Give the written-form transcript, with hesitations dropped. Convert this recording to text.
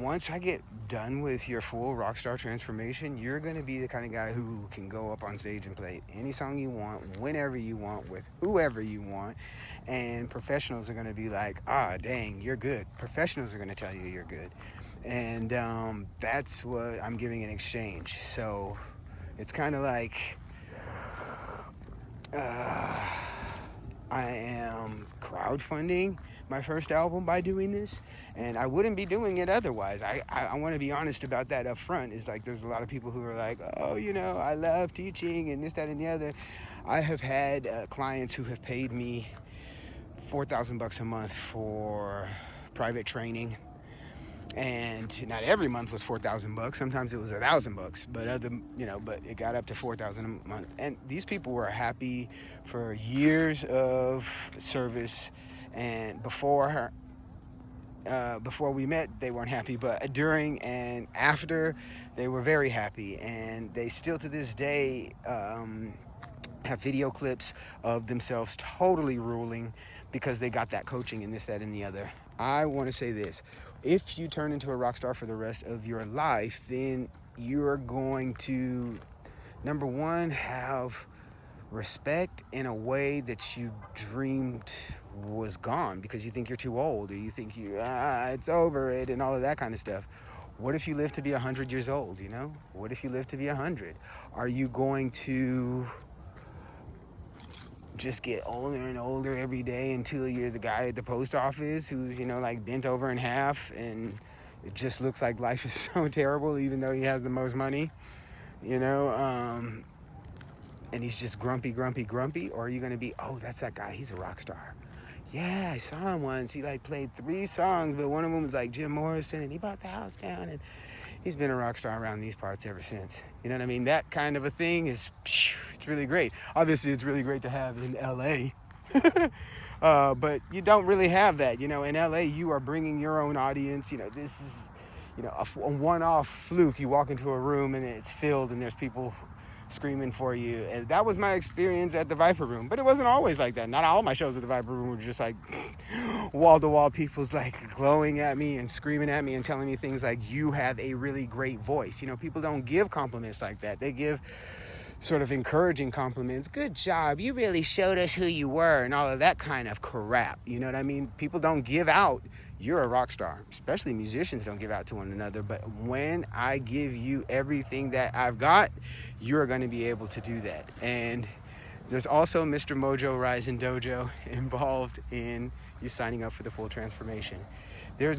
once I get done with your full Rockstar transformation, you're going to be the kind of guy who can go up on stage and play any song you want, whenever you want, with whoever you want. And professionals are going to be like, ah, dang, you're good. Professionals are going to tell you you're good. And that's what I'm giving in exchange. So it's kind of like I am crowdfunding my first album by doing this, and I wouldn't be doing it otherwise. I want to be honest about that up front. It's like there's a lot of people who are like, oh, I love teaching and this, that, and the other. I have had clients who have paid me $4,000 a month for private training, and not every month was $4,000. Sometimes it was $1,000, but it got up to $4,000 a month. And these people were happy for years of service. And before we met, they weren't happy, but during and after, they were very happy. And they still to this day have video clips of themselves totally ruling because they got that coaching and this, that, and the other. I want to say this. If you turn into a rock star for the rest of your life, then you're going to, number one, have respect in a way that you dreamed was gone because you think you're too old, or you think it's over it and all of that kind of stuff. What if you live to be 100 years old, What if you live to be 100? Are you going to just get older and older every day until you're the guy at the post office who's, bent over in half, and it just looks like life is so terrible even though he has the most money, and he's just grumpy? Or are you going to be, oh, that's that guy, he's a rock star. Yeah, I saw him once. He played 3 songs, but one of them was like Jim Morrison, and he bought the house down, and he's been a rock star around these parts ever since. You know what I mean? That kind of a thing it's really great. Obviously, it's really great to have in LA. But you don't really have that. In LA, you are bringing your own audience. This is, a one-off fluke. You walk into a room and it's filled and there's people screaming for you. And that was my experience at the Viper Room. But it wasn't always like that. Not all my shows at the Viper Room were just like wall-to-wall people's glowing at me and screaming at me and telling me things like, you have a really great voice. People don't give compliments like that. They give sort of encouraging compliments. Good job. You really showed us who you were, and all of that kind of crap. You know what I mean? People don't give out, you're a rock star. Especially musicians don't give out to one another. But when I give you everything that I've got, you're going to be able to do that. And there's also Mr. Mojo Rise and Dojo involved in you signing up for the full transformation. There's